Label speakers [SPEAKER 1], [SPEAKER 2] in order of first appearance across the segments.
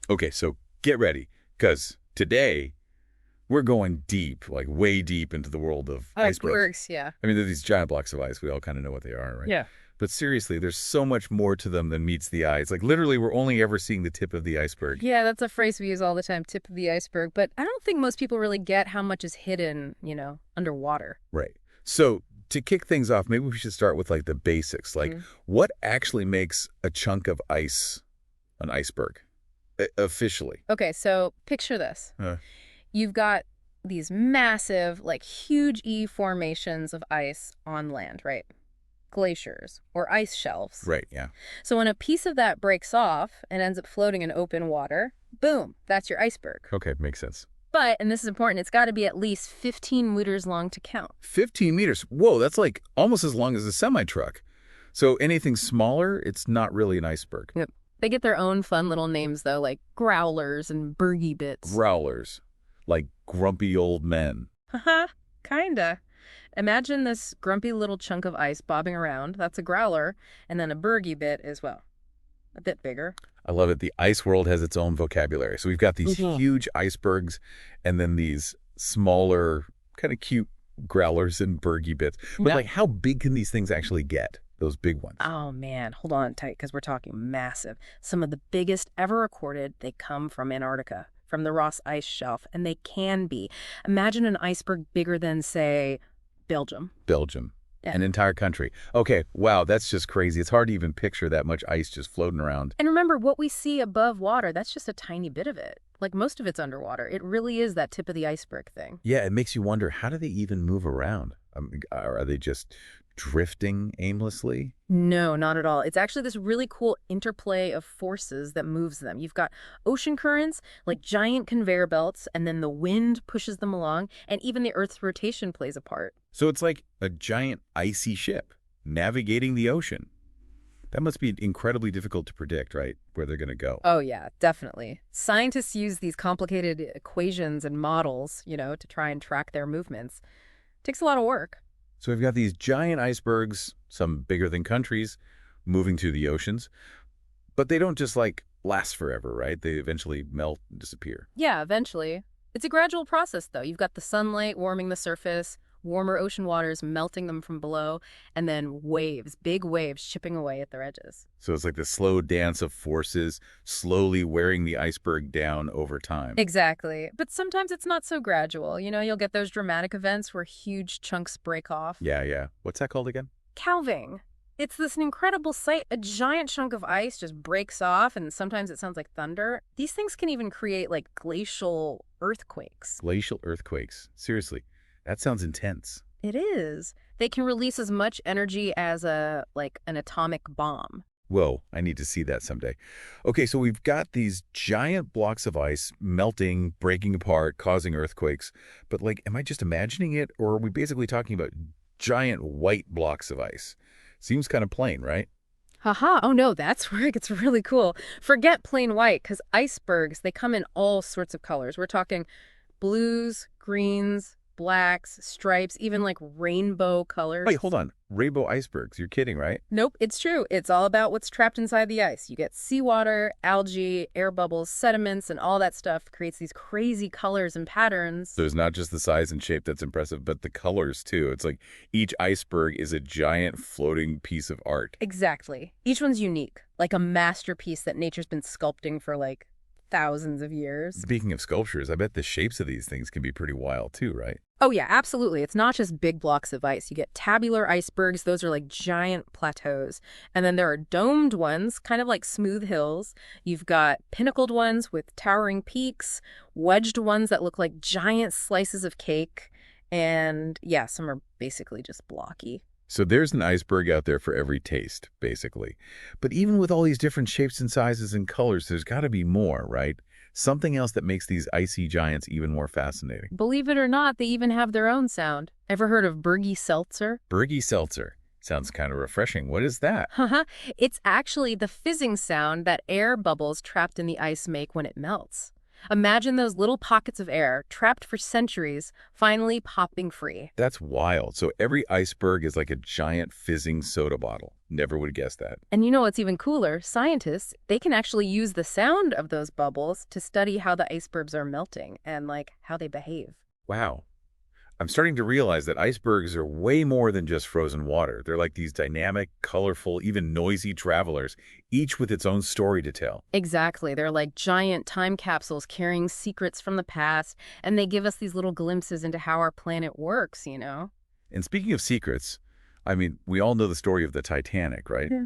[SPEAKER 1] Okay, so get ready, because today we're going deep, like way deep into the world of icebergs.
[SPEAKER 2] Icebergs, yeah.
[SPEAKER 1] I mean, they're these giant blocks of ice. We all kind of know what they are, right?
[SPEAKER 2] Yeah.
[SPEAKER 1] But seriously, there's so much more to them than meets the eye. It's like literally we're only ever seeing the tip of the iceberg.
[SPEAKER 2] Yeah, that's a phrase we use all the time, tip of the iceberg. But I don't think most people really get how much is hidden, underwater.
[SPEAKER 1] Right. So to kick things off, maybe we should start with like the basics. Like what actually makes a chunk of ice an iceberg officially?
[SPEAKER 2] Okay, so picture this. You've got these massive, like huge E formations of ice on land, right? Glaciers or ice shelves.
[SPEAKER 1] Right, yeah.
[SPEAKER 2] So when a piece of that breaks off and ends up floating in open water, boom, that's your iceberg.
[SPEAKER 1] Okay, makes sense.
[SPEAKER 2] But, and this is important, it's got to be at least 15 meters long to count.
[SPEAKER 1] 15 meters. Whoa, that's like almost as long as a semi-truck. So anything smaller, it's not really an iceberg.
[SPEAKER 2] Yep. They get their own fun little names, though, like growlers and bergy bits.
[SPEAKER 1] Growlers. Like grumpy old men.
[SPEAKER 2] Haha, kinda. Imagine this grumpy little chunk of ice bobbing around. That's a growler. And then a bergy bit as well. A bit bigger.
[SPEAKER 1] I love it. The ice world has its own vocabulary. So we've got these huge icebergs and then these smaller, kind of cute growlers and bergy bits. But like, how big can these things actually get? Those big ones.
[SPEAKER 2] Oh, man. Hold on tight, because we're talking massive. Some of the biggest ever recorded, they come from Antarctica, from the Ross Ice Shelf, and they can be. Imagine an iceberg bigger than, say, Belgium.
[SPEAKER 1] Belgium.
[SPEAKER 2] Yeah.
[SPEAKER 1] An entire country. Okay, wow, that's just crazy. It's hard to even picture that much ice just floating around.
[SPEAKER 2] And remember, what we see above water, that's just a tiny bit of it. Like, most of it's underwater. It really is that tip of the iceberg thing.
[SPEAKER 1] Yeah, it makes you wonder, how do they even move around? Are they just drifting aimlessly?
[SPEAKER 2] No, not at all. It's actually this really cool interplay of forces that moves them. You've got ocean currents, like giant conveyor belts, and then the wind pushes them along, and even the Earth's rotation plays a part.
[SPEAKER 1] So it's like a giant icy ship navigating the ocean. That must be incredibly difficult to predict, right, where they're going to go.
[SPEAKER 2] Oh, yeah, definitely. Scientists use these complicated equations and models, to try and track their movements. Takes a lot of work.
[SPEAKER 1] So we've got these giant icebergs, some bigger than countries, moving through the oceans. But they don't just, like, last forever, right? They eventually melt and disappear.
[SPEAKER 2] Yeah, eventually. It's a gradual process, though. You've got the sunlight warming the surface, warmer ocean waters melting them from below, and then waves, big waves chipping away at their edges.
[SPEAKER 1] So it's like the slow dance of forces slowly wearing the iceberg down over time.
[SPEAKER 2] Exactly. But sometimes it's not so gradual. You'll get those dramatic events where huge chunks break off.
[SPEAKER 1] Yeah. What's that called again?
[SPEAKER 2] Calving. It's this incredible sight. A giant chunk of ice just breaks off, and sometimes it sounds like thunder. These things can even create, like, glacial earthquakes.
[SPEAKER 1] Glacial earthquakes. Seriously, that sounds intense.
[SPEAKER 2] It is. They can release as much energy as an atomic bomb.
[SPEAKER 1] Whoa, I need to see that someday. Okay, so we've got these giant blocks of ice melting, breaking apart, causing earthquakes. But, like, am I just imagining it, or are we basically talking about giant white blocks of ice? Seems kind of plain, right?
[SPEAKER 2] Haha, oh no, that's where it gets really cool. Forget plain white, because icebergs, they come in all sorts of colors. We're talking blues, greens, blacks, stripes, even like rainbow colors.
[SPEAKER 1] Wait, hold on. Rainbow icebergs. You're kidding, right?
[SPEAKER 2] Nope, it's true. It's all about what's trapped inside the ice. You get seawater, algae, air bubbles, sediments, and all that stuff creates these crazy colors and patterns.
[SPEAKER 1] So it's not just the size and shape that's impressive, but the colors, too. It's like each iceberg is a giant floating piece of art.
[SPEAKER 2] Exactly. Each one's unique, like a masterpiece that nature's been sculpting for, like, thousands of years.
[SPEAKER 1] Speaking of sculptures, I bet the shapes of these things can be pretty wild, too, right?
[SPEAKER 2] Oh, yeah, absolutely. It's not just big blocks of ice. You get tabular icebergs. Those are like giant plateaus. And then there are domed ones, kind of like smooth hills. You've got pinnacled ones with towering peaks, wedged ones that look like giant slices of cake. And yeah, some are basically just blocky.
[SPEAKER 1] So there's an iceberg out there for every taste, basically. But even with all these different shapes and sizes and colors, there's got to be more, right? Something else that makes these icy giants even more fascinating.
[SPEAKER 2] Believe it or not, they even have their own sound. Ever heard of Bergy Seltzer?
[SPEAKER 1] Bergy Seltzer. Sounds kind of refreshing. What is that?
[SPEAKER 2] It's actually the fizzing sound that air bubbles trapped in the ice make when it melts. Imagine those little pockets of air, trapped for centuries, finally popping free.
[SPEAKER 1] That's wild. So every iceberg is like a giant fizzing soda bottle. Never would have guessed that.
[SPEAKER 2] And you know what's even cooler? Scientists, they can actually use the sound of those bubbles to study how the icebergs are melting and like how they behave.
[SPEAKER 1] Wow. I'm starting to realize that icebergs are way more than just frozen water. They're like these dynamic, colorful, even noisy travelers, each with its own story to tell.
[SPEAKER 2] Exactly. They're like giant time capsules carrying secrets from the past, and they give us these little glimpses into how our planet works, you know?
[SPEAKER 1] And speaking of secrets, I mean, we all know the story of the Titanic, right?
[SPEAKER 2] Yeah.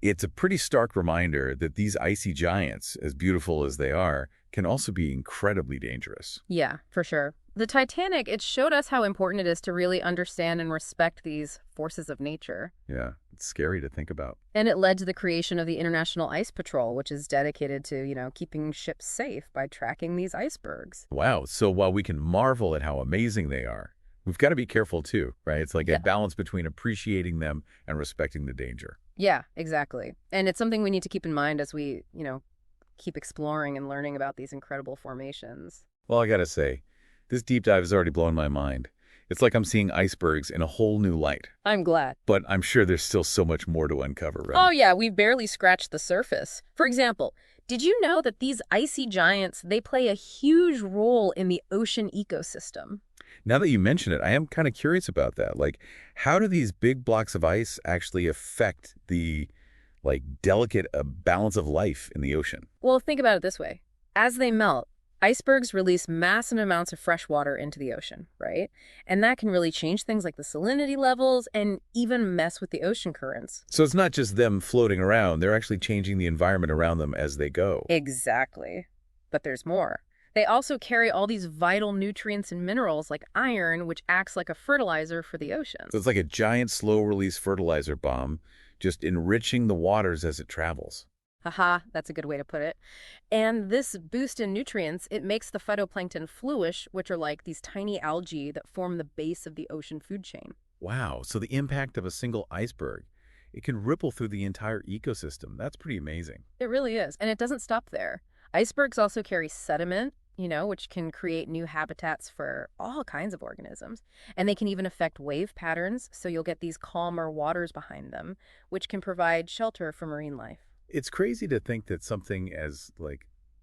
[SPEAKER 1] It's a pretty stark reminder that these icy giants, as beautiful as they are, can also be incredibly dangerous.
[SPEAKER 2] Yeah, for sure. The Titanic, it showed us how important it is to really understand and respect these forces of nature.
[SPEAKER 1] Yeah, it's scary to think about.
[SPEAKER 2] And it led to the creation of the International Ice Patrol, which is dedicated to, keeping ships safe by tracking these icebergs.
[SPEAKER 1] Wow, so while we can marvel at how amazing they are, we've got to be careful too, right? It's like a
[SPEAKER 2] Yeah.
[SPEAKER 1] balance between appreciating them and respecting the danger.
[SPEAKER 2] Yeah, exactly. And it's something we need to keep in mind as we, keep exploring and learning about these incredible formations.
[SPEAKER 1] Well, I gotta say, this deep dive has already blown my mind. It's like I'm seeing icebergs in a whole new light.
[SPEAKER 2] I'm glad.
[SPEAKER 1] But I'm sure there's still so much more to uncover, right?
[SPEAKER 2] Oh, yeah, we've barely scratched the surface. For example, did you know that these icy giants, they play a huge role in the ocean ecosystem?
[SPEAKER 1] Now that you mention it, I am kind of curious about that. Like, how do these big blocks of ice actually affect the, delicate balance of life in the ocean?
[SPEAKER 2] Well, think about it this way. As they melt, icebergs release massive amounts of fresh water into the ocean, right? And that can really change things like the salinity levels and even mess with the ocean currents.
[SPEAKER 1] So it's not just them floating around. They're actually changing the environment around them as they go.
[SPEAKER 2] Exactly. But there's more. They also carry all these vital nutrients and minerals like iron, which acts like a fertilizer for the oceans.
[SPEAKER 1] So it's like a giant slow-release fertilizer bomb, just enriching the waters as it travels.
[SPEAKER 2] Haha, that's a good way to put it. And this boost in nutrients, it makes the phytoplankton flourish, which are like these tiny algae that form the base of the ocean food chain.
[SPEAKER 1] Wow, so the impact of a single iceberg, it can ripple through the entire ecosystem. That's pretty amazing.
[SPEAKER 2] It really is. And it doesn't stop there. Icebergs also carry sediment, which can create new habitats for all kinds of organisms. And they can even affect wave patterns, so you'll get these calmer waters behind them, which can provide shelter for marine life.
[SPEAKER 1] It's crazy to think that something as,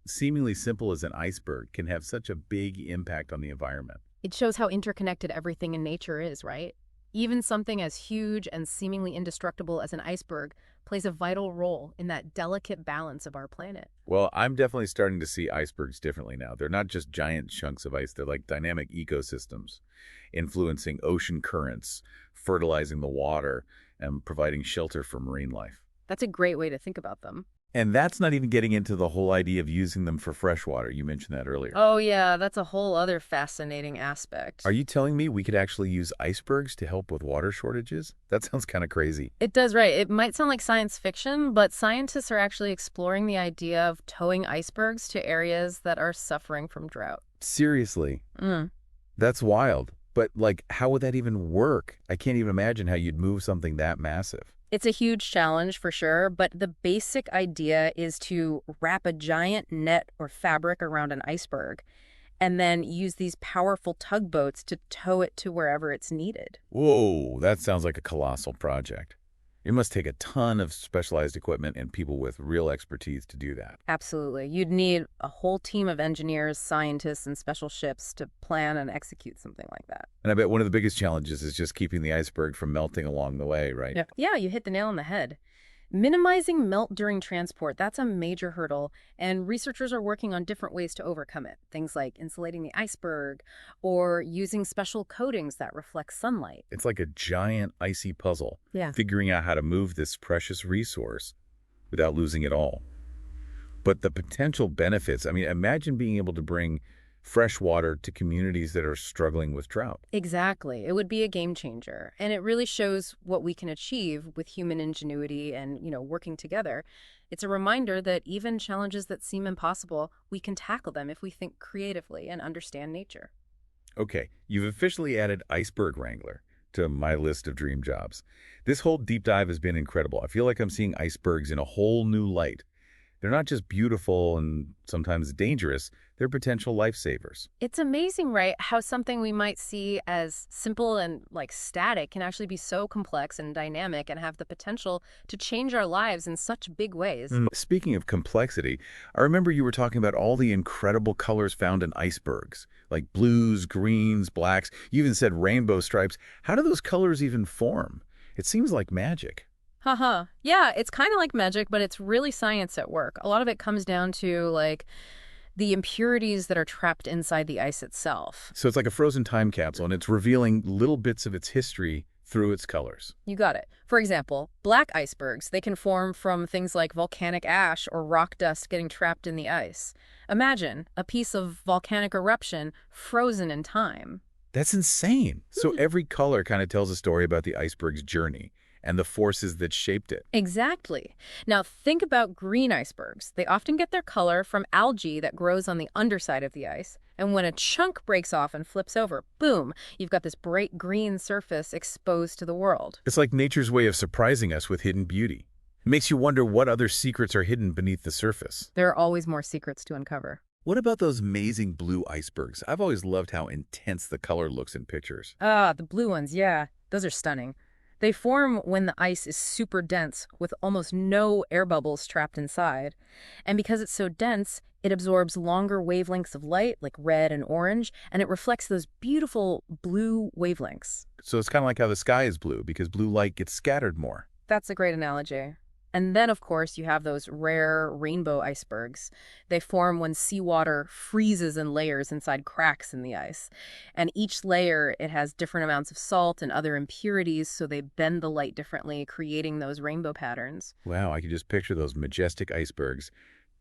[SPEAKER 1] seemingly simple as an iceberg can have such a big impact on the environment.
[SPEAKER 2] It shows how interconnected everything in nature is, right? Even something as huge and seemingly indestructible as an iceberg plays a vital role in that delicate balance of our planet.
[SPEAKER 1] Well, I'm definitely starting to see icebergs differently now. They're not just giant chunks of ice. They're like dynamic ecosystems, influencing ocean currents, fertilizing the water, and providing shelter for marine life.
[SPEAKER 2] That's a great way to think about them.
[SPEAKER 1] And that's not even getting into the whole idea of using them for freshwater. You mentioned that earlier.
[SPEAKER 2] Oh, yeah, that's a whole other fascinating aspect.
[SPEAKER 1] Are you telling me we could actually use icebergs to help with water shortages? That sounds kind of crazy.
[SPEAKER 2] It does, right. It might sound like science fiction, but scientists are actually exploring the idea of towing icebergs to areas that are suffering from drought.
[SPEAKER 1] Seriously?
[SPEAKER 2] Mm.
[SPEAKER 1] That's wild. But, how would that even work? I can't even imagine how you'd move something that massive.
[SPEAKER 2] It's a huge challenge for sure, but the basic idea is to wrap a giant net or fabric around an iceberg and then use these powerful tugboats to tow it to wherever it's needed.
[SPEAKER 1] Whoa, that sounds like a colossal project. It must take a ton of specialized equipment and people with real expertise to do that.
[SPEAKER 2] Absolutely. You'd need a whole team of engineers, scientists, and special ships to plan and execute something like that.
[SPEAKER 1] And I bet one of the biggest challenges is just keeping the iceberg from melting along the way, right?
[SPEAKER 2] Yeah, you hit the nail on the head. Minimizing melt during transport, that's a major hurdle, and researchers are working on different ways to overcome it. Things like insulating the iceberg or using special coatings that reflect sunlight.
[SPEAKER 1] It's like a giant icy puzzle,
[SPEAKER 2] Yeah.
[SPEAKER 1] figuring out how to move this precious resource without losing it all. But the potential benefits, I mean, imagine being able to bring fresh water to communities that are struggling with drought.
[SPEAKER 2] Exactly. It would be a game changer. And it really shows what we can achieve with human ingenuity and, working together. It's a reminder that even challenges that seem impossible, we can tackle them if we think creatively and understand nature.
[SPEAKER 1] Okay, you've officially added Iceberg Wrangler to my list of dream jobs. This whole deep dive has been incredible. I feel like I'm seeing icebergs in a whole new light. They're not just beautiful and sometimes dangerous, they're potential lifesavers.
[SPEAKER 2] It's amazing, right, how something we might see as simple and like static can actually be so complex and dynamic and have the potential to change our lives in such big ways.
[SPEAKER 1] Speaking of complexity, I remember you were talking about all the incredible colors found in icebergs, like blues, greens, blacks. You even said rainbow stripes. How do those colors even form? It seems like magic.
[SPEAKER 2] Haha. Yeah, it's kind of like magic, but it's really science at work. A lot of it comes down to like the impurities that are trapped inside the ice itself.
[SPEAKER 1] So it's like a frozen time capsule, and it's revealing little bits of its history through its colors.
[SPEAKER 2] You got it. For example, black icebergs, they can form from things like volcanic ash or rock dust getting trapped in the ice. Imagine a piece of volcanic eruption frozen in time.
[SPEAKER 1] That's insane. So every color kind of tells a story about the iceberg's journey and the forces that shaped it.
[SPEAKER 2] Exactly. Now think about green icebergs. They often get their color from algae that grows on the underside of the ice. And when a chunk breaks off and flips over, boom, you've got this bright green surface exposed to the world.
[SPEAKER 1] It's like nature's way of surprising us with hidden beauty. It makes you wonder what other secrets are hidden beneath the surface.
[SPEAKER 2] There are always more secrets to uncover.
[SPEAKER 1] What about those amazing blue icebergs? I've always loved how intense the color looks in pictures.
[SPEAKER 2] Ah, the blue ones, yeah. Those are stunning. They form when the ice is super dense with almost no air bubbles trapped inside. And because it's so dense, it absorbs longer wavelengths of light, like red and orange, and it reflects those beautiful blue wavelengths.
[SPEAKER 1] So it's kind of like how the sky is blue, because blue light gets scattered more.
[SPEAKER 2] That's a great analogy. And then, of course, you have those rare rainbow icebergs. They form when seawater freezes in layers inside cracks in the ice. And each layer, it has different amounts of salt and other impurities, so they bend the light differently, creating those rainbow patterns.
[SPEAKER 1] Wow, I can just picture those majestic icebergs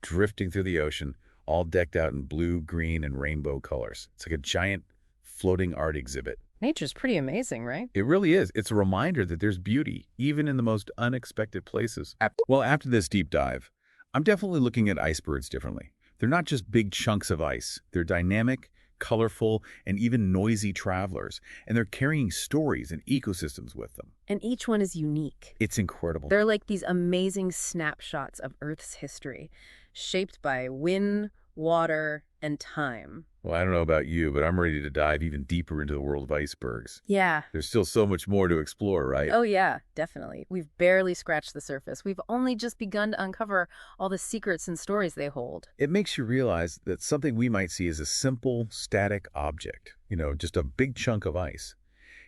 [SPEAKER 1] drifting through the ocean, all decked out in blue, green, and rainbow colors. It's like a giant floating art exhibit.
[SPEAKER 2] Nature's pretty amazing, right?
[SPEAKER 1] It really is. It's a reminder that there's beauty, even in the most unexpected places. Well, after this deep dive, I'm definitely looking at icebergs differently. They're not just big chunks of ice. They're dynamic, colorful, and even noisy travelers. And they're carrying stories and ecosystems with them.
[SPEAKER 2] And each one is unique.
[SPEAKER 1] It's incredible.
[SPEAKER 2] They're like these amazing snapshots of Earth's history, shaped by wind, water, and time.
[SPEAKER 1] Well, I don't know about you, but I'm ready to dive even deeper into the world of icebergs.
[SPEAKER 2] Yeah.
[SPEAKER 1] There's still so much more to explore, right?
[SPEAKER 2] Oh, yeah, definitely. We've barely scratched the surface. We've only just begun to uncover all the secrets and stories they hold.
[SPEAKER 1] It makes you realize that something we might see as a simple, static object, just a big chunk of ice,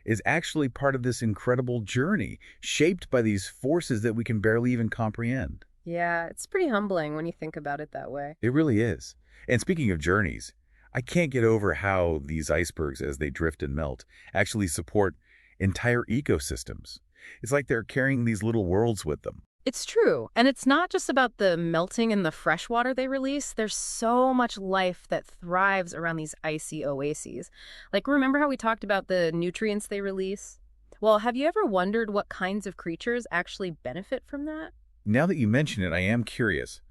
[SPEAKER 1] is actually part of this incredible journey, shaped by these forces that we can barely even comprehend.
[SPEAKER 2] Yeah, it's pretty humbling when you think about it that way.
[SPEAKER 1] It really is. And speaking of journeys, I can't get over how these icebergs, as they drift and melt, actually support entire ecosystems. It's like they're carrying these little worlds with them.
[SPEAKER 2] It's true. And it's not just about the melting and the fresh water they release. There's so much life that thrives around these icy oases. Like, remember how we talked about the nutrients they release? Well, have you ever wondered what kinds of creatures actually benefit from that?
[SPEAKER 1] Now that you mention it, I am curious.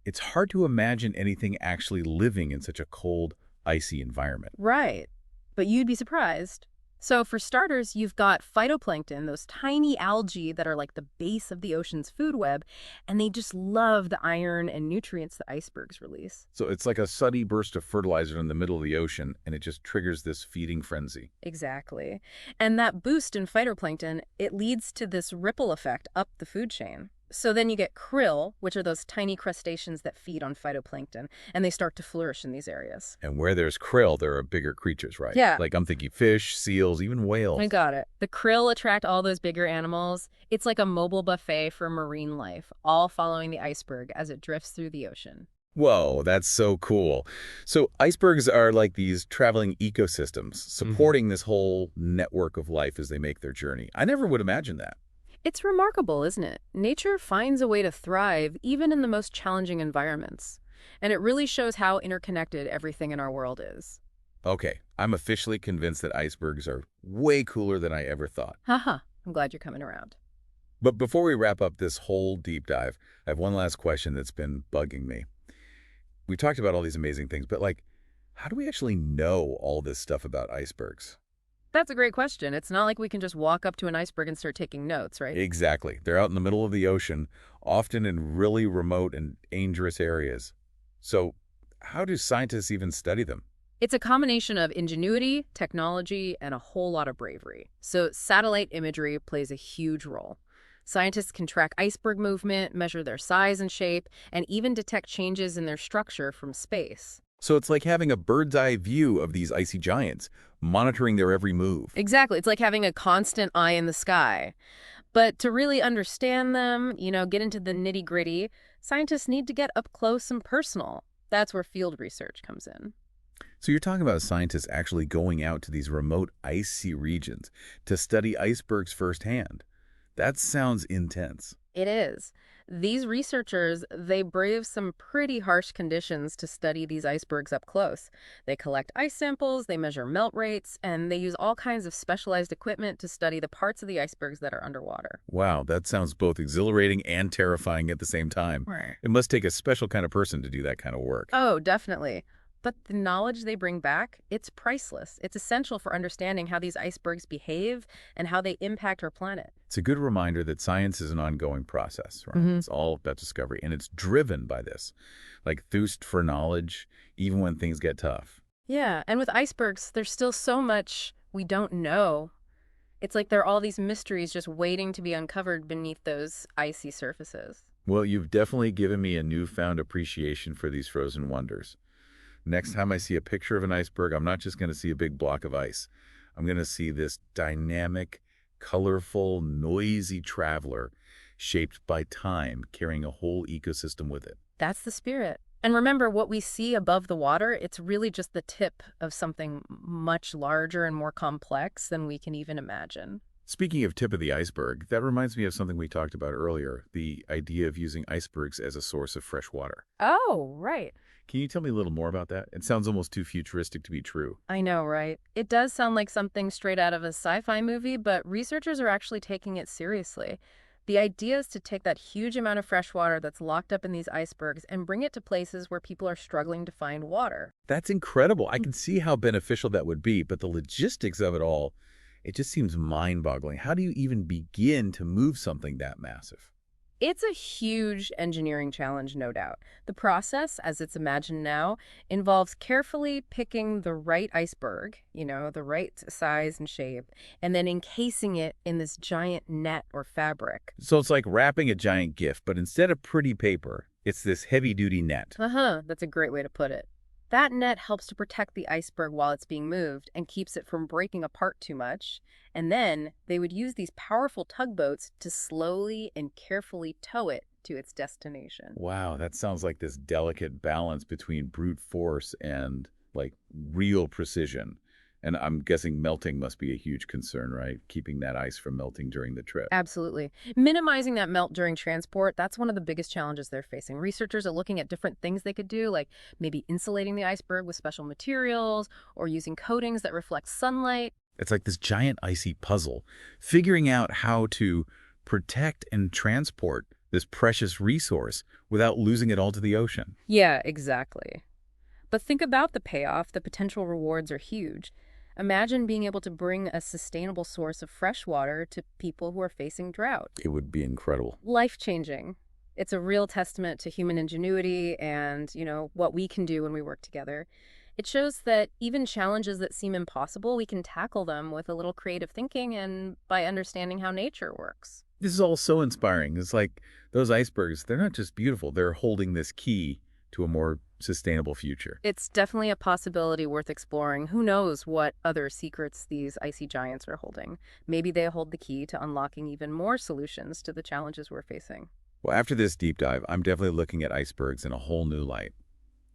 [SPEAKER 1] It's hard to imagine anything actually living in such a cold, icy environment.
[SPEAKER 2] Right. But you'd be surprised. So for starters, you've got phytoplankton, those tiny algae that are like the base of the ocean's food web, and they just love the iron and nutrients the icebergs release.
[SPEAKER 1] So it's like a sudden burst of fertilizer in the middle of the ocean, and it just triggers this feeding frenzy.
[SPEAKER 2] Exactly. And that boost in phytoplankton, it leads to this ripple effect up the food chain. So then you get krill, which are those tiny crustaceans that feed on phytoplankton, and they start to flourish in these areas.
[SPEAKER 1] And where there's krill, there are bigger creatures, right?
[SPEAKER 2] Yeah.
[SPEAKER 1] Like I'm thinking fish, seals, even whales.
[SPEAKER 2] I got it. The krill attract all those bigger animals. It's like a mobile buffet for marine life, all following the iceberg as it drifts through the ocean.
[SPEAKER 1] Whoa, that's so cool. So icebergs are like these traveling ecosystems, supporting this whole network of life as they make their journey. I never would imagine that.
[SPEAKER 2] It's remarkable, isn't it? Nature finds a way to thrive even in the most challenging environments. And it really shows how interconnected everything in our world is.
[SPEAKER 1] Okay, I'm officially convinced that icebergs are way cooler than I ever thought.
[SPEAKER 2] Haha, I'm glad you're coming around.
[SPEAKER 1] But before we wrap up this whole deep dive, I have one last question that's been bugging me. We talked about all these amazing things, but how do we actually know all this stuff about icebergs?
[SPEAKER 2] That's a great question. It's not like we can just walk up to an iceberg and start taking notes, right?
[SPEAKER 1] Exactly. They're out in the middle of the ocean, often in really remote and dangerous areas. So how do scientists even study them?
[SPEAKER 2] It's a combination of ingenuity, technology, and a whole lot of bravery. So satellite imagery plays a huge role. Scientists can track iceberg movement, measure their size and shape, and even detect changes in their structure from space.
[SPEAKER 1] So it's like having a bird's eye view of these icy giants, monitoring their every move.
[SPEAKER 2] Exactly. It's like having a constant eye in the sky. But to really understand them, get into the nitty-gritty, scientists need to get up close and personal. That's where field research comes in.
[SPEAKER 1] So you're talking about scientists actually going out to these remote icy regions to study icebergs firsthand. That sounds intense.
[SPEAKER 2] It is. These researchers, they brave some pretty harsh conditions to study these icebergs up close. They collect ice samples, they measure melt rates, and they use all kinds of specialized equipment to study the parts of the icebergs that are underwater.
[SPEAKER 1] Wow, that sounds both exhilarating and terrifying at the same time.
[SPEAKER 2] Right.
[SPEAKER 1] It must take a special kind of person to do that kind of work.
[SPEAKER 2] Oh, definitely. But the knowledge they bring back, it's priceless. It's essential for understanding how these icebergs behave and how they impact our planet.
[SPEAKER 1] It's a good reminder that science is an ongoing process, right? It's all about discovery, and it's driven by this, like thirst for knowledge, even when things get tough.
[SPEAKER 2] Yeah, and with icebergs, there's still so much we don't know. It's like there are all these mysteries just waiting to be uncovered beneath those icy surfaces.
[SPEAKER 1] Well, you've definitely given me a newfound appreciation for these frozen wonders. Next time I see a picture of an iceberg, I'm not just going to see a big block of ice. I'm going to see this dynamic, colorful, noisy traveler shaped by time, carrying a whole ecosystem with it.
[SPEAKER 2] That's the spirit. And remember, what we see above the water, it's really just the tip of something much larger and more complex than we can even imagine.
[SPEAKER 1] Speaking of tip of the iceberg, that reminds me of something we talked about earlier, the idea of using icebergs as a source of fresh water.
[SPEAKER 2] Oh, right.
[SPEAKER 1] Can you tell me a little more about that? It sounds almost too futuristic to be true.
[SPEAKER 2] I know, right? It does sound like something straight out of a sci-fi movie, but researchers are actually taking it seriously. The idea is to take that huge amount of fresh water that's locked up in these icebergs and bring it to places where people are struggling to find water.
[SPEAKER 1] That's incredible. I can see how beneficial that would be, but the logistics of it all, it just seems mind-boggling. How do you even begin to move something that massive?
[SPEAKER 2] It's a huge engineering challenge, no doubt. The process, as it's imagined now, involves carefully picking the right iceberg, the right size and shape, and then encasing it in this giant net or fabric.
[SPEAKER 1] So it's like wrapping a giant gift, but instead of pretty paper, it's this heavy-duty net.
[SPEAKER 2] That's a great way to put it. That net helps to protect the iceberg while it's being moved and keeps it from breaking apart too much. And then they would use these powerful tugboats to slowly and carefully tow it to its destination.
[SPEAKER 1] Wow, that sounds like this delicate balance between brute force and, like, real precision. And I'm guessing melting must be a huge concern, right? Keeping that ice from melting during the trip.
[SPEAKER 2] Absolutely. Minimizing that melt during transport, that's one of the biggest challenges they're facing. Researchers are looking at different things they could do, like maybe insulating the iceberg with special materials or using coatings that reflect sunlight.
[SPEAKER 1] It's like this giant icy puzzle, figuring out how to protect and transport this precious resource without losing it all to the ocean.
[SPEAKER 2] Yeah, exactly. But think about the payoff. The potential rewards are huge. Imagine being able to bring a sustainable source of fresh water to people who are facing drought.
[SPEAKER 1] It would be incredible.
[SPEAKER 2] Life-changing. It's a real testament to human ingenuity and, what we can do when we work together. It shows that even challenges that seem impossible, we can tackle them with a little creative thinking and by understanding how nature works.
[SPEAKER 1] This is all so inspiring. It's like those icebergs, they're not just beautiful, they're holding this key to a more sustainable future.
[SPEAKER 2] It's definitely a possibility worth exploring. Who knows what other secrets these icy giants are holding? Maybe they hold the key to unlocking even more solutions to the challenges we're facing.
[SPEAKER 1] Well, after this deep dive, I'm definitely looking at icebergs in a whole new light.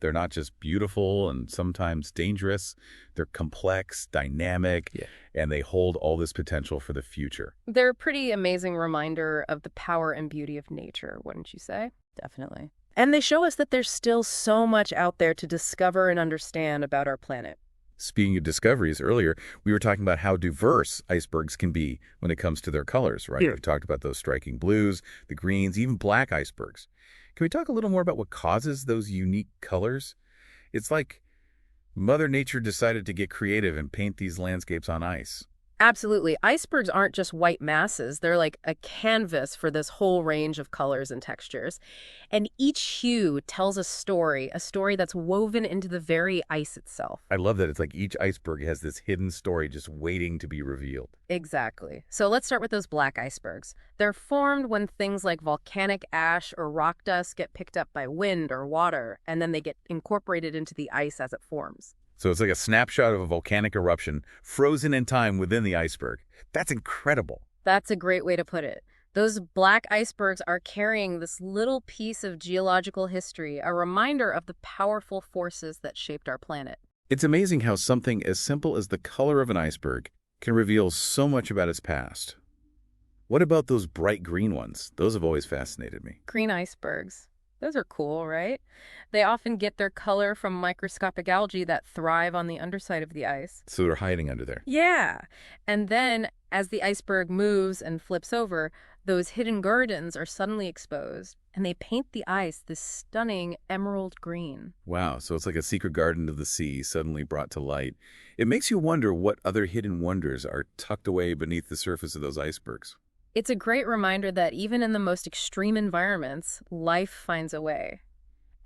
[SPEAKER 1] They're not just beautiful and sometimes dangerous. They're complex, dynamic, and they hold all this potential for the future.
[SPEAKER 2] They're a pretty amazing reminder of the power and beauty of nature, wouldn't you say? Definitely. And they show us that there's still so much out there to discover and understand about our planet.
[SPEAKER 1] Speaking of discoveries, earlier, we were talking about how diverse icebergs can be when it comes to their colors, right?
[SPEAKER 2] Yeah.
[SPEAKER 1] We talked about those striking blues, the greens, even black icebergs. Can we talk a little more about what causes those unique colors? It's like Mother Nature decided to get creative and paint these landscapes on ice.
[SPEAKER 2] Absolutely. Icebergs aren't just white masses. They're like a canvas for this whole range of colors and textures. And each hue tells a story that's woven into the very ice itself.
[SPEAKER 1] I love that it's like each iceberg has this hidden story just waiting to be revealed.
[SPEAKER 2] Exactly. So let's start with those black icebergs. They're formed when things like volcanic ash or rock dust get picked up by wind or water, and then they get incorporated into the ice as it forms.
[SPEAKER 1] So it's like a snapshot of a volcanic eruption frozen in time within the iceberg. That's incredible.
[SPEAKER 2] That's a great way to put it. Those black icebergs are carrying this little piece of geological history, a reminder of the powerful forces that shaped our planet.
[SPEAKER 1] It's amazing how something as simple as the color of an iceberg can reveal so much about its past. What about those bright green ones? Those have always fascinated me.
[SPEAKER 2] Green icebergs. Those are cool, right? They often get their color from microscopic algae that thrive on the underside of the ice.
[SPEAKER 1] So they're hiding under there.
[SPEAKER 2] Yeah. And then, as the iceberg moves and flips over, those hidden gardens are suddenly exposed, and they paint the ice this stunning emerald green.
[SPEAKER 1] Wow, so it's like a secret garden of the sea suddenly brought to light. It makes you wonder what other hidden wonders are tucked away beneath the surface of those icebergs.
[SPEAKER 2] It's a great reminder that even in the most extreme environments, life finds a way.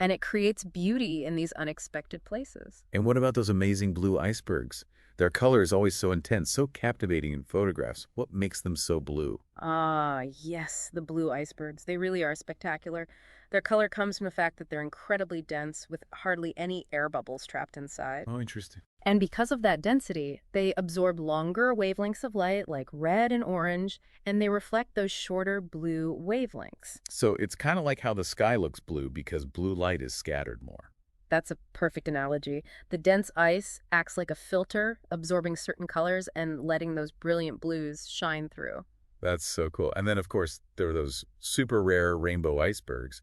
[SPEAKER 2] And it creates beauty in these unexpected places.
[SPEAKER 1] And what about those amazing blue icebergs? Their color is always so intense, so captivating in photographs. What makes them so blue?
[SPEAKER 2] Ah, yes, the blue icebergs. They really are spectacular. Their color comes from the fact that they're incredibly dense with hardly any air bubbles trapped inside.
[SPEAKER 1] Oh, interesting.
[SPEAKER 2] And because of that density, they absorb longer wavelengths of light like red and orange, and they reflect those shorter blue wavelengths.
[SPEAKER 1] So it's kind of like how the sky looks blue because blue light is scattered more.
[SPEAKER 2] That's a perfect analogy. The dense ice acts like a filter, absorbing certain colors and letting those brilliant blues shine through.
[SPEAKER 1] That's so cool. And then, of course, there are those super rare rainbow icebergs.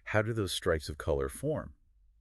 [SPEAKER 1] How do those stripes of color form?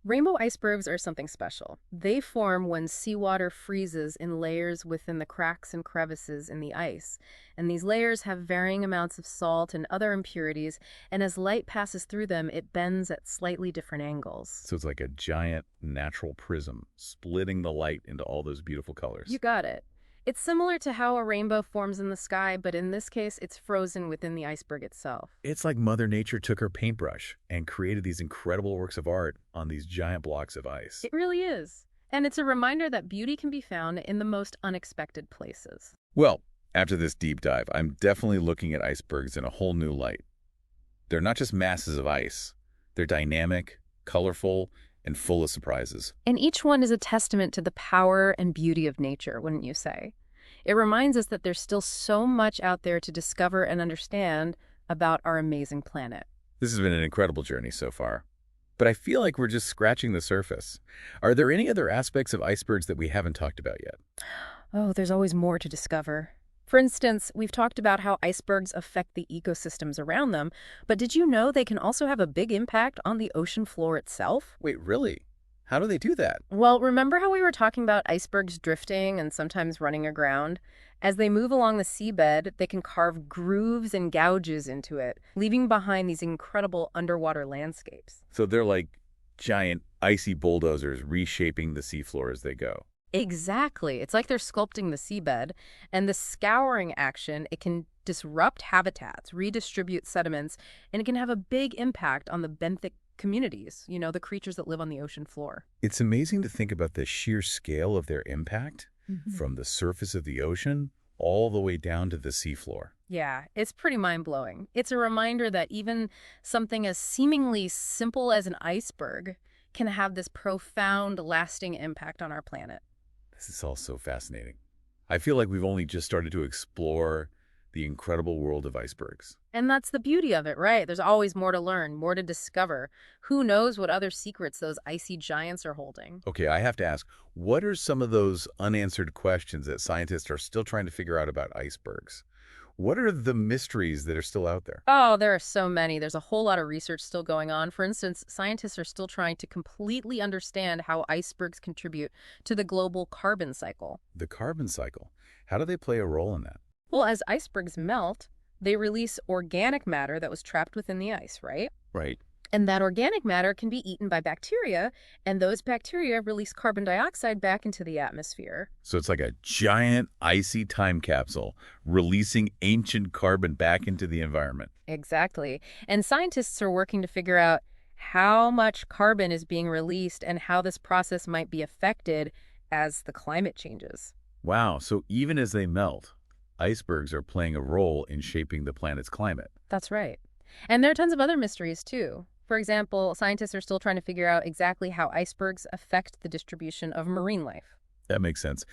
[SPEAKER 2] Rainbow icebergs are something special. They form when seawater freezes in layers within the cracks and crevices in the ice. And these layers have varying amounts of salt and other impurities, and as light passes through them, it bends at slightly different angles.
[SPEAKER 1] So it's like a giant natural prism splitting the light into all those beautiful colors.
[SPEAKER 2] You got it. It's similar to how a rainbow forms in the sky, but in this case, it's frozen within the iceberg itself.
[SPEAKER 1] It's like Mother Nature took her paintbrush and created these incredible works of art on these giant blocks of ice.
[SPEAKER 2] It really is. And it's a reminder that beauty can be found in the most unexpected places.
[SPEAKER 1] Well, after this deep dive, I'm definitely looking at icebergs in a whole new light. They're not just masses of ice. They're dynamic, colorful, and full of surprises.
[SPEAKER 2] And each one is a testament to the power and beauty of nature, wouldn't you say? It reminds us that there's still so much out there to discover and understand about our amazing planet.
[SPEAKER 1] This has been an incredible journey so far. But I feel like we're just scratching the surface. Are there any other aspects of icebergs that we haven't talked about yet?
[SPEAKER 2] Oh, there's always more to discover. For instance, we've talked about how icebergs affect the ecosystems around them, but did you know they can also have a big impact on the ocean floor itself?
[SPEAKER 1] Wait, really? How do they do that?
[SPEAKER 2] Well, remember how we were talking about icebergs drifting and sometimes running aground? As they move along the seabed, they can carve grooves and gouges into it, leaving behind these incredible underwater landscapes.
[SPEAKER 1] So they're like giant icy bulldozers reshaping the seafloor as they go.
[SPEAKER 2] Exactly. It's like they're sculpting the seabed, and the scouring action, it can disrupt habitats, redistribute sediments, and it can have a big impact on the benthic communities, the creatures that live on the ocean floor.
[SPEAKER 1] It's amazing to think about the sheer scale of their impact from the surface of the ocean all the way down to the seafloor.
[SPEAKER 2] Yeah, it's pretty mind-blowing. It's a reminder that even something as seemingly simple as an iceberg can have this profound, lasting impact on our planet.
[SPEAKER 1] This is all so fascinating. I feel like we've only just started to explore the incredible world of icebergs.
[SPEAKER 2] And that's the beauty of it, right? There's always more to learn, more to discover. Who knows what other secrets those icy giants are holding?
[SPEAKER 1] Okay, I have to ask, what are some of those unanswered questions that scientists are still trying to figure out about icebergs? What are the mysteries that are still out there?
[SPEAKER 2] Oh, there are so many. There's a whole lot of research still going on. For instance, scientists are still trying to completely understand how icebergs contribute to the global carbon cycle.
[SPEAKER 1] The carbon cycle. How do they play a role in that?
[SPEAKER 2] Well, as icebergs melt, they release organic matter that was trapped within the ice, right?
[SPEAKER 1] Right.
[SPEAKER 2] And that organic matter can be eaten by bacteria, and those bacteria release carbon dioxide back into the atmosphere.
[SPEAKER 1] So it's like a giant icy time capsule releasing ancient carbon back into the environment.
[SPEAKER 2] Exactly. And scientists are working to figure out how much carbon is being released and how this process might be affected as the climate changes.
[SPEAKER 1] Wow, so even as they melt, icebergs are playing a role in shaping the planet's climate.
[SPEAKER 2] That's right. And there are tons of other mysteries, too. For example, scientists are still trying to figure out exactly how icebergs affect the distribution of marine life.
[SPEAKER 1] That makes sense.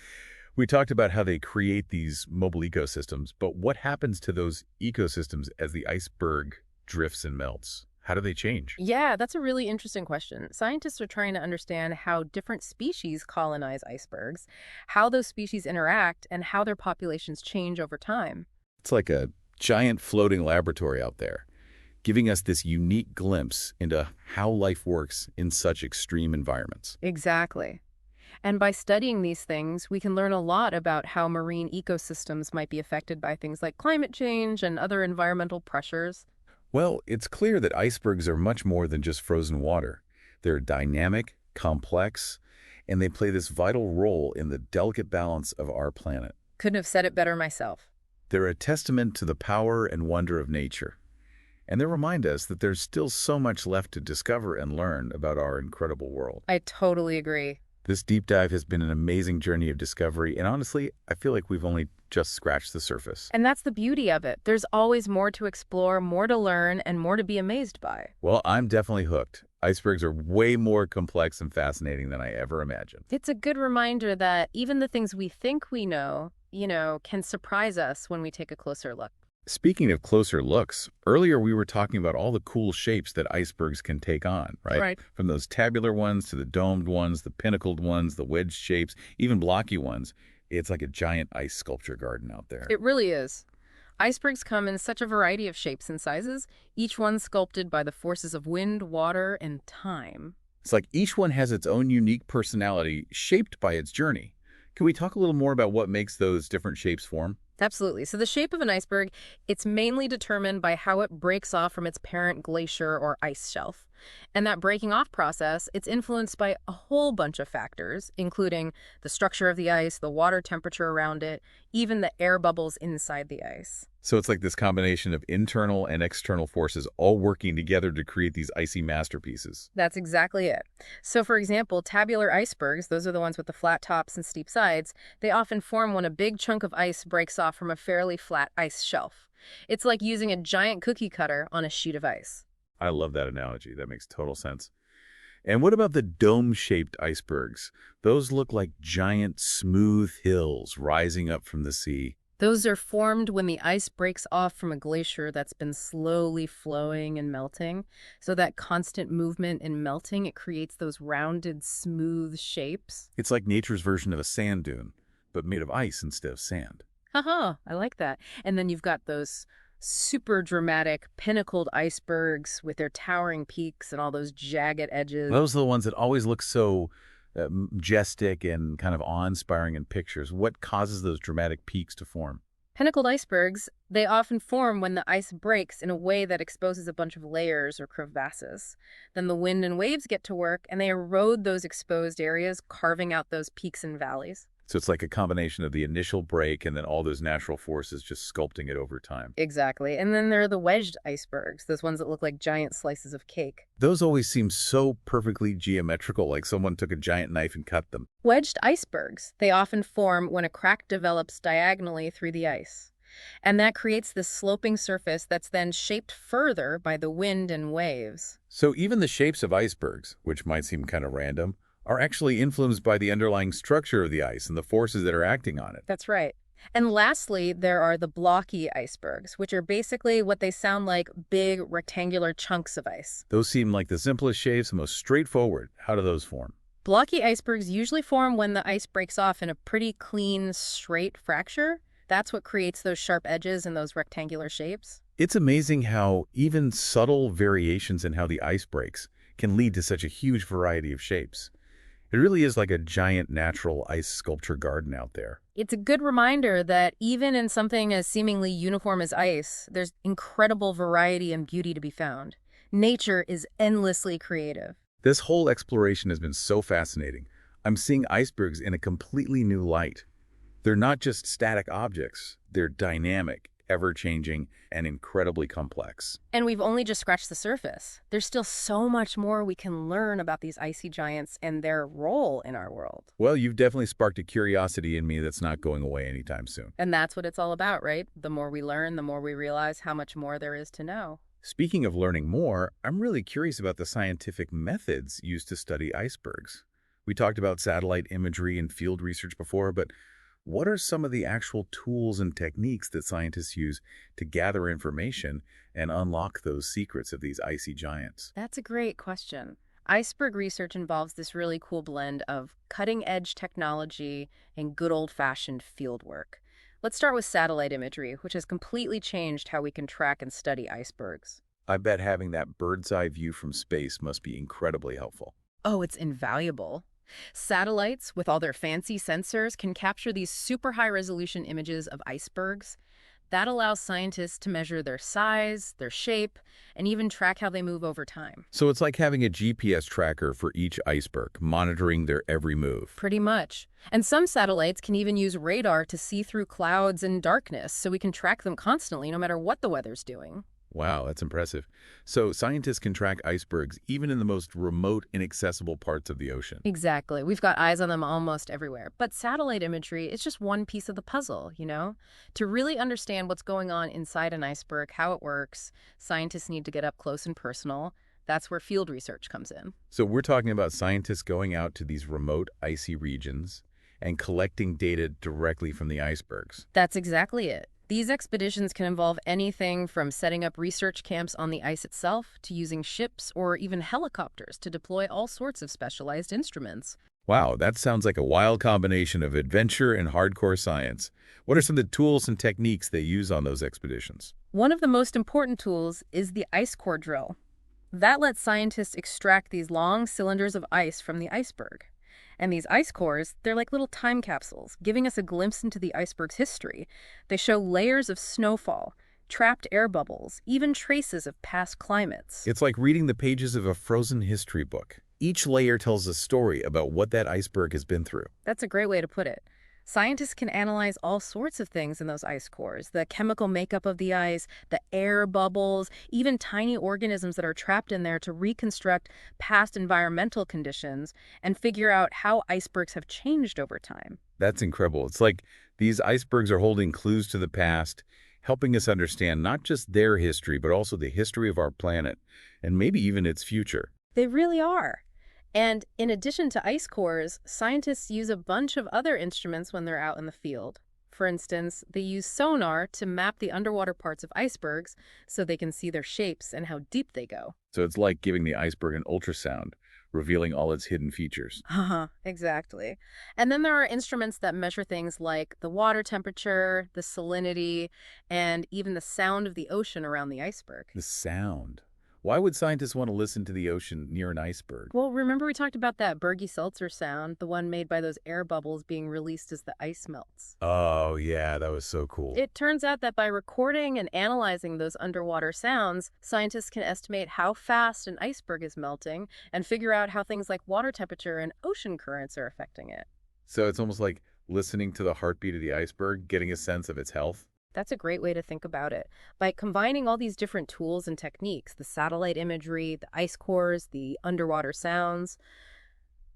[SPEAKER 1] We talked about how they create these mobile ecosystems, but what happens to those ecosystems as the iceberg drifts and melts? How do they change?
[SPEAKER 2] Yeah, that's a really interesting question. Scientists are trying to understand how different species colonize icebergs, how those species interact, and how their populations change over time.
[SPEAKER 1] It's like a giant floating laboratory out there, giving us this unique glimpse into how life works in such extreme environments.
[SPEAKER 2] Exactly. And by studying these things, we can learn a lot about how marine ecosystems might be affected by things like climate change and other environmental pressures.
[SPEAKER 1] Well, it's clear that icebergs are much more than just frozen water. They're dynamic, complex, and they play this vital role in the delicate balance of our planet.
[SPEAKER 2] Couldn't have said it better myself.
[SPEAKER 1] They're a testament to the power and wonder of nature, and they remind us that there's still so much left to discover and learn about our incredible world.
[SPEAKER 2] I totally agree.
[SPEAKER 1] This deep dive has been an amazing journey of discovery, and honestly, I feel like we've only just scratched the surface.
[SPEAKER 2] And that's the beauty of it. There's always more to explore, more to learn, and more to be amazed by.
[SPEAKER 1] Well, I'm definitely hooked. Icebergs are way more complex and fascinating than I ever imagined.
[SPEAKER 2] It's a good reminder that even the things we think we know, can surprise us when we take a closer look.
[SPEAKER 1] Speaking of closer looks, earlier we were talking about all the cool shapes that icebergs can take on, right?
[SPEAKER 2] Right.
[SPEAKER 1] From those tabular ones to the domed ones, the pinnacled ones, the wedged shapes, even blocky ones. It's like a giant ice sculpture garden out there.
[SPEAKER 2] It really is. Icebergs come in such a variety of shapes and sizes, each one sculpted by the forces of wind, water, and time.
[SPEAKER 1] It's like each one has its own unique personality shaped by its journey. Can we talk a little more about what makes those different shapes form?
[SPEAKER 2] Absolutely. So the shape of an iceberg, it's mainly determined by how it breaks off from its parent glacier or ice shelf. And that breaking off process, it's influenced by a whole bunch of factors, including the structure of the ice, the water temperature around it, even the air bubbles inside the ice.
[SPEAKER 1] So it's like this combination of internal and external forces all working together to create these icy masterpieces.
[SPEAKER 2] That's exactly it. So for example, tabular icebergs, those are the ones with the flat tops and steep sides, they often form when a big chunk of ice breaks off from a fairly flat ice shelf. It's like using a giant cookie cutter on a sheet of ice.
[SPEAKER 1] I love that analogy. That makes total sense. And what about the dome-shaped icebergs? Those look like giant, smooth hills rising up from the sea.
[SPEAKER 2] Those are formed when the ice breaks off from a glacier that's been slowly flowing and melting. So that constant movement and melting, it creates those rounded, smooth shapes.
[SPEAKER 1] It's like nature's version of a sand dune, but made of ice instead of sand.
[SPEAKER 2] Haha, I like that. And then you've got those super dramatic pinnacled icebergs with their towering peaks and all those jagged edges.
[SPEAKER 1] Those are the ones that always look so majestic and kind of awe-inspiring in pictures. What causes those dramatic peaks to form?
[SPEAKER 2] Pinnacled icebergs, they often form when the ice breaks in a way that exposes a bunch of layers or crevasses. Then the wind and waves get to work and they erode those exposed areas, carving out those peaks and valleys.
[SPEAKER 1] So it's like a combination of the initial break and then all those natural forces just sculpting it over time.
[SPEAKER 2] Exactly. And then there are the wedged icebergs, those ones that look like giant slices of cake.
[SPEAKER 1] Those always seem so perfectly geometrical, like someone took a giant knife and cut them.
[SPEAKER 2] Wedged icebergs, they often form when a crack develops diagonally through the ice. And that creates this sloping surface that's then shaped further by the wind and waves.
[SPEAKER 1] So even the shapes of icebergs, which might seem kind of random, are actually influenced by the underlying structure of the ice and the forces that are acting on it.
[SPEAKER 2] That's right. And lastly, there are the blocky icebergs, which are basically what they sound like, big rectangular chunks of ice.
[SPEAKER 1] Those seem like the simplest shapes and most straightforward. How do those form?
[SPEAKER 2] Blocky icebergs usually form when the ice breaks off in a pretty clean, straight fracture. That's what creates those sharp edges and those rectangular shapes.
[SPEAKER 1] It's amazing how even subtle variations in how the ice breaks can lead to such a huge variety of shapes. It really is like a giant natural ice sculpture garden out there.
[SPEAKER 2] It's a good reminder that even in something as seemingly uniform as ice, there's incredible variety and beauty to be found. Nature is endlessly creative.
[SPEAKER 1] This whole exploration has been so fascinating. I'm seeing icebergs in a completely new light. They're not just static objects, they're dynamic, ever-changing, and incredibly complex.
[SPEAKER 2] And we've only just scratched the surface. There's still so much more we can learn about these icy giants and their role in our world.
[SPEAKER 1] Well, you've definitely sparked a curiosity in me that's not going away anytime soon.
[SPEAKER 2] And that's what it's all about, right? The more we learn, the more we realize how much more there is to know.
[SPEAKER 1] Speaking of learning more, I'm really curious about the scientific methods used to study icebergs. We talked about satellite imagery and field research before, but what are some of the actual tools and techniques that scientists use to gather information and unlock those secrets of these icy giants?
[SPEAKER 2] That's a great question. Iceberg research involves this really cool blend of cutting-edge technology and good old-fashioned field work. Let's start with satellite imagery, which has completely changed how we can track and study icebergs.
[SPEAKER 1] I bet having that bird's eye view from space must be incredibly helpful.
[SPEAKER 2] Oh, it's invaluable. Satellites, with all their fancy sensors, can capture these super high-resolution images of icebergs. That allows scientists to measure their size, their shape, and even track how they move over time.
[SPEAKER 1] So it's like having a GPS tracker for each iceberg, monitoring their every move.
[SPEAKER 2] Pretty much. And some satellites can even use radar to see through clouds and darkness, so we can track them constantly no matter what the weather's doing.
[SPEAKER 1] Wow, that's impressive. So scientists can track icebergs even in the most remote, inaccessible parts of the ocean.
[SPEAKER 2] Exactly. We've got eyes on them almost everywhere. But satellite imagery is just one piece of the puzzle, you know? To really understand what's going on inside an iceberg, how it works, scientists need to get up close and personal. That's where field research comes in.
[SPEAKER 1] So we're talking about scientists going out to these remote, icy regions and collecting data directly from the icebergs.
[SPEAKER 2] That's exactly it. These expeditions can involve anything from setting up research camps on the ice itself to using ships or even helicopters to deploy all sorts of specialized instruments.
[SPEAKER 1] Wow, that sounds like a wild combination of adventure and hardcore science. What are some of the tools and techniques they use on those expeditions?
[SPEAKER 2] One of the most important tools is the ice core drill. That lets scientists extract these long cylinders of ice from the iceberg. And these ice cores, they're like little time capsules, giving us a glimpse into the iceberg's history. They show layers of snowfall, trapped air bubbles, even traces of past climates.
[SPEAKER 1] It's like reading the pages of a frozen history book. Each layer tells a story about what that iceberg has been through.
[SPEAKER 2] That's a great way to put it. Scientists can analyze all sorts of things in those ice cores, the chemical makeup of the ice, the air bubbles, even tiny organisms that are trapped in there to reconstruct past environmental conditions and figure out how icebergs have changed over time.
[SPEAKER 1] That's incredible. It's like these icebergs are holding clues to the past, helping us understand not just their history, but also the history of our planet, and maybe even its future.
[SPEAKER 2] They really are. And in addition to ice cores, scientists use a bunch of other instruments when they're out in the field. For instance, they use sonar to map the underwater parts of icebergs so they can see their shapes and how deep they go.
[SPEAKER 1] So it's like giving the iceberg an ultrasound, revealing all its hidden features.
[SPEAKER 2] Exactly. And then there are instruments that measure things like the water temperature, the salinity, and even the sound of the ocean around the iceberg.
[SPEAKER 1] The sound. Why would scientists want to listen to the ocean near an iceberg?
[SPEAKER 2] Well, remember we talked about that Berge-Seltzer sound, the one made by those air bubbles being released as the ice melts.
[SPEAKER 1] Oh, yeah, that was so cool.
[SPEAKER 2] It turns out that by recording and analyzing those underwater sounds, scientists can estimate how fast an iceberg is melting and figure out how things like water temperature and ocean currents are affecting it.
[SPEAKER 1] So it's almost like listening to the heartbeat of the iceberg, getting a sense of its health.
[SPEAKER 2] That's a great way to think about it. By combining all these different tools and techniques, the satellite imagery, the ice cores, the underwater sounds,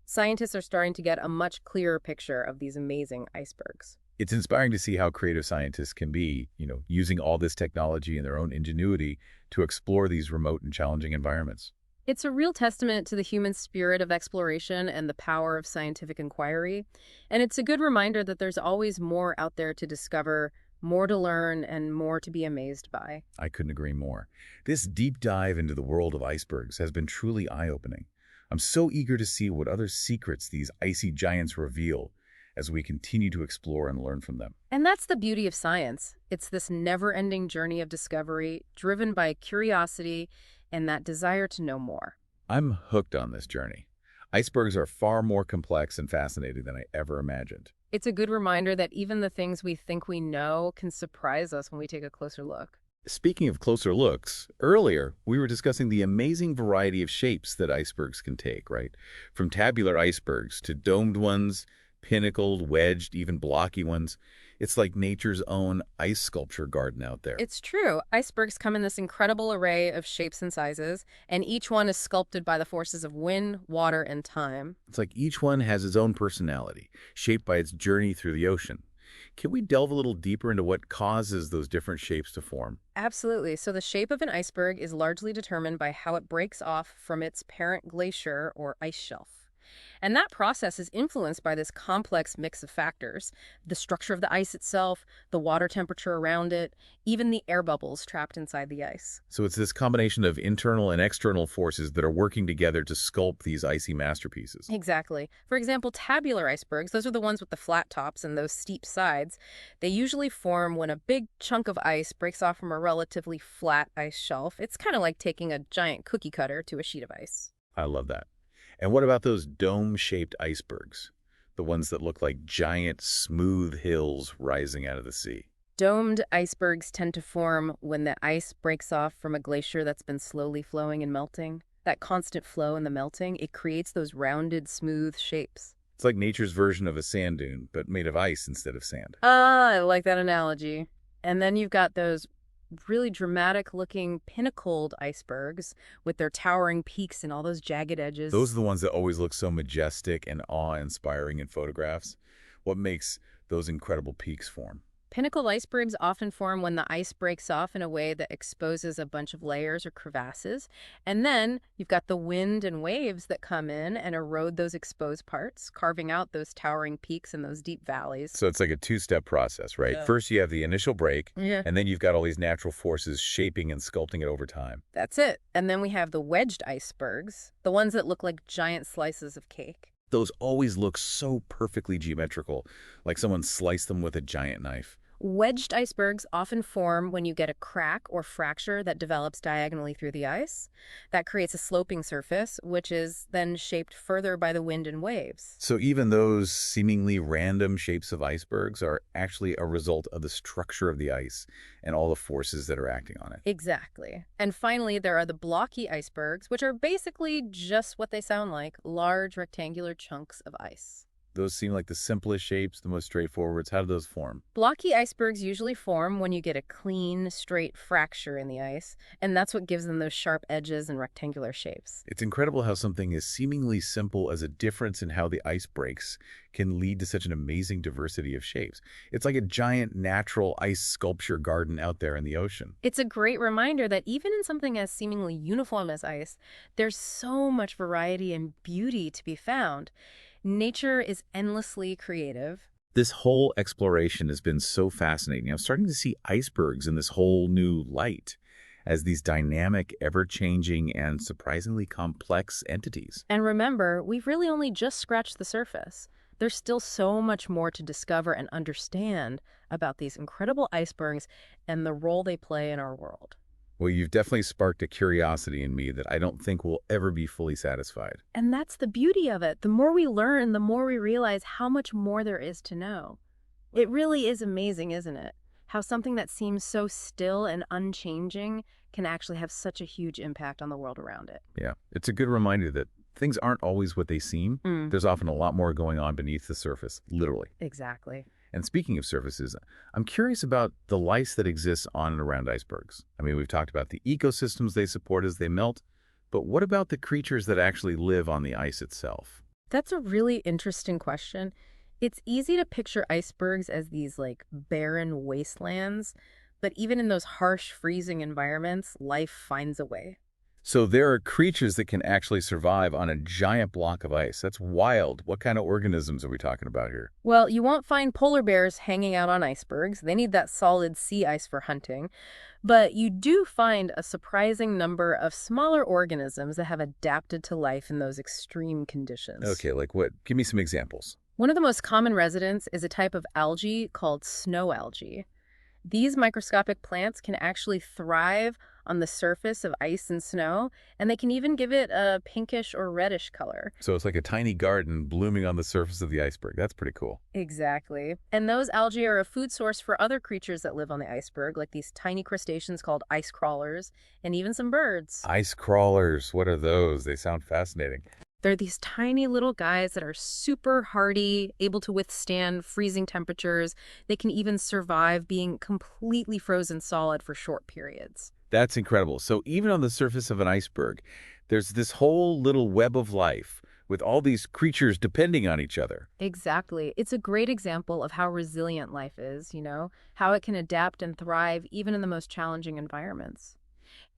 [SPEAKER 2] scientists are starting to get a much clearer picture of these amazing icebergs.
[SPEAKER 1] It's inspiring to see how creative scientists can be, using all this technology and their own ingenuity to explore these remote and challenging environments.
[SPEAKER 2] It's a real testament to the human spirit of exploration and the power of scientific inquiry. And it's a good reminder that there's always more out there to discover, more to learn, and more to be amazed by.
[SPEAKER 1] I couldn't agree more. This deep dive into the world of icebergs has been truly eye-opening. I'm so eager to see what other secrets these icy giants reveal as we continue to explore and learn from them.
[SPEAKER 2] And that's the beauty of science. It's this never-ending journey of discovery, driven by curiosity and that desire to know more.
[SPEAKER 1] I'm hooked on this journey. Icebergs are far more complex and fascinating than I ever imagined.
[SPEAKER 2] It's a good reminder that even the things we think we know can surprise us when we take a closer look.
[SPEAKER 1] Speaking of closer looks, earlier we were discussing the amazing variety of shapes that icebergs can take, right? From tabular icebergs to domed ones, pinnacled, wedged, even blocky ones. It's like nature's own ice sculpture garden out there.
[SPEAKER 2] It's true. Icebergs come in this incredible array of shapes and sizes, and each one is sculpted by the forces of wind, water, and time.
[SPEAKER 1] It's like each one has its own personality, shaped by its journey through the ocean. Can we delve a little deeper into what causes those different shapes to form?
[SPEAKER 2] Absolutely. So the shape of an iceberg is largely determined by how it breaks off from its parent glacier or ice shelf. And that process is influenced by this complex mix of factors: the structure of the ice itself, the water temperature around it, even the air bubbles trapped inside the ice.
[SPEAKER 1] So it's this combination of internal and external forces that are working together to sculpt these icy masterpieces.
[SPEAKER 2] Exactly. For example, tabular icebergs, those are the ones with the flat tops and those steep sides. They usually form when a big chunk of ice breaks off from a relatively flat ice shelf. It's kind of like taking a giant cookie cutter to a sheet of ice.
[SPEAKER 1] I love that. And what about those dome-shaped icebergs? The ones that look like giant, smooth hills rising out of the sea.
[SPEAKER 2] Domed icebergs tend to form when the ice breaks off from a glacier that's been slowly flowing and melting. That constant flow and the melting, it creates those rounded, smooth shapes.
[SPEAKER 1] It's like nature's version of a sand dune, but made of ice instead of sand.
[SPEAKER 2] Ah, I like that analogy. And then you've got those really dramatic looking pinnacled icebergs with their towering peaks and all those jagged
[SPEAKER 1] Those
[SPEAKER 2] edges.
[SPEAKER 1] are the ones that always look so majestic and awe-inspiring in photographs. What makes those incredible peaks form?
[SPEAKER 2] Pinnacled icebergs often form when the ice breaks off in a way that exposes a bunch of layers or crevasses. And then you've got the wind and waves that come in and erode those exposed parts, carving out those towering peaks and those deep valleys.
[SPEAKER 1] So it's like a two-step process, right?
[SPEAKER 2] Yeah.
[SPEAKER 1] First, you have the initial break,
[SPEAKER 2] Yeah.
[SPEAKER 1] and then you've got all these natural forces shaping and sculpting it over time.
[SPEAKER 2] That's it. And then we have the wedged icebergs, the ones that look like giant slices of cake.
[SPEAKER 1] Those always look so perfectly geometrical, like someone sliced them with a giant knife.
[SPEAKER 2] Wedged icebergs often form when you get a crack or fracture that develops diagonally through the ice. That creates a sloping surface, which is then shaped further by the wind and waves.
[SPEAKER 1] So even those seemingly random shapes of icebergs are actually a result of the structure of the ice and all the forces that are acting on it.
[SPEAKER 2] Exactly. And finally, there are the blocky icebergs, which are basically just what they sound like: large rectangular chunks of ice.
[SPEAKER 1] Those seem like the simplest shapes, the most straightforwards. How do those form?
[SPEAKER 2] Blocky icebergs usually form when you get a clean, straight fracture in the ice, and that's what gives them those sharp edges and rectangular shapes.
[SPEAKER 1] It's incredible how something as seemingly simple as a difference in how the ice breaks can lead to such an amazing diversity of shapes. It's like a giant natural ice sculpture garden out there in the ocean.
[SPEAKER 2] It's a great reminder that even in something as seemingly uniform as ice, there's so much variety and beauty to be found. Nature is endlessly creative.
[SPEAKER 1] This whole exploration has been so fascinating. I'm starting to see icebergs in this whole new light as these dynamic, ever-changing, and surprisingly complex entities.
[SPEAKER 2] And remember, we've really only just scratched the surface. There's still so much more to discover and understand about these incredible icebergs and the role they play in our world.
[SPEAKER 1] Well, you've definitely sparked a curiosity in me that I don't think will ever be fully satisfied.
[SPEAKER 2] And that's the beauty of it. The more we learn, the more we realize how much more there is to know. It really is amazing, isn't it? How something that seems so still and unchanging can actually have such a huge impact on the world around it.
[SPEAKER 1] Yeah, it's a good reminder that things aren't always what they seem. There's often a lot more going on beneath the surface, literally.
[SPEAKER 2] Exactly.
[SPEAKER 1] And speaking of surfaces, I'm curious about the life that exists on and around icebergs. I mean, we've talked about the ecosystems they support as they melt, but what about the creatures that actually live on the ice itself?
[SPEAKER 2] That's a really interesting question. It's easy to picture icebergs as these like barren wastelands, but even in those harsh, freezing environments, life finds a way.
[SPEAKER 1] So there are creatures that can actually survive on a giant block of ice. That's wild. What kind of organisms are we talking about here?
[SPEAKER 2] Well, you won't find polar bears hanging out on icebergs. They need that solid sea ice for hunting. But you do find a surprising number of smaller organisms that have adapted to life in those extreme conditions.
[SPEAKER 1] Okay, like what? Give me some examples.
[SPEAKER 2] One of the most common residents is a type of algae called snow algae. These microscopic plants can actually thrive on the surface of ice and snow, and they can even give it a pinkish or reddish color.
[SPEAKER 1] So it's like a tiny garden blooming on the surface of the iceberg. That's pretty cool.
[SPEAKER 2] Exactly. And those algae are a food source for other creatures that live on the iceberg, like these tiny crustaceans called ice crawlers, and even some birds.
[SPEAKER 1] Ice crawlers, what are those? They sound fascinating.
[SPEAKER 2] They're these tiny little guys that are super hardy, able to withstand freezing temperatures. They can even survive being completely frozen solid for short periods.
[SPEAKER 1] That's incredible. So even on the surface of an iceberg, there's this whole little web of life with all these creatures depending on each other.
[SPEAKER 2] Exactly. It's a great example of how resilient life is, how it can adapt and thrive even in the most challenging environments.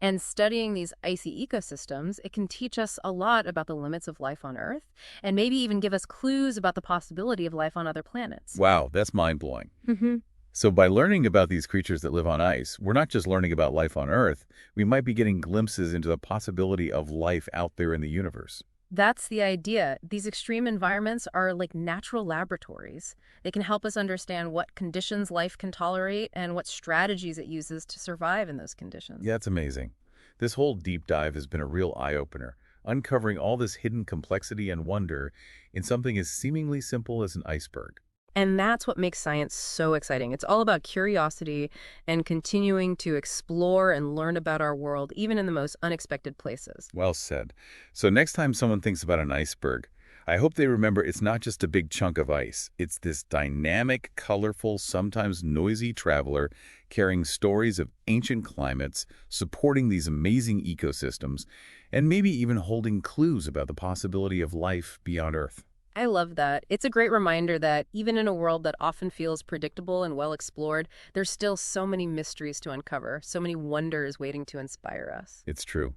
[SPEAKER 2] And studying these icy ecosystems, it can teach us a lot about the limits of life on Earth and maybe even give us clues about the possibility of life on other planets.
[SPEAKER 1] Wow, that's mind-blowing.
[SPEAKER 2] Hmm.
[SPEAKER 1] So by learning about these creatures that live on ice, we're not just learning about life on Earth, we might be getting glimpses into the possibility of life out there in the universe.
[SPEAKER 2] That's the idea. These extreme environments are like natural laboratories. They can help us understand what conditions life can tolerate and what strategies it uses to survive in those conditions.
[SPEAKER 1] Yeah, it's amazing. This whole deep dive has been a real eye-opener, uncovering all this hidden complexity and wonder in something as seemingly simple as an iceberg.
[SPEAKER 2] And that's what makes science so exciting. It's all about curiosity and continuing to explore and learn about our world, even in the most unexpected places.
[SPEAKER 1] Well said. So next time someone thinks about an iceberg, I hope they remember it's not just a big chunk of ice. It's this dynamic, colorful, sometimes noisy traveler carrying stories of ancient climates, supporting these amazing ecosystems, and maybe even holding clues about the possibility of life beyond Earth.
[SPEAKER 2] I love that. It's a great reminder that even in a world that often feels predictable and well explored, there's still so many mysteries to uncover, so many wonders waiting to inspire us.
[SPEAKER 1] It's true.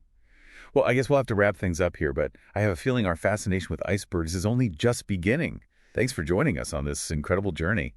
[SPEAKER 1] Well, I guess we'll have to wrap things up here, but I have a feeling our fascination with icebergs is only just beginning. Thanks for joining us on this incredible journey.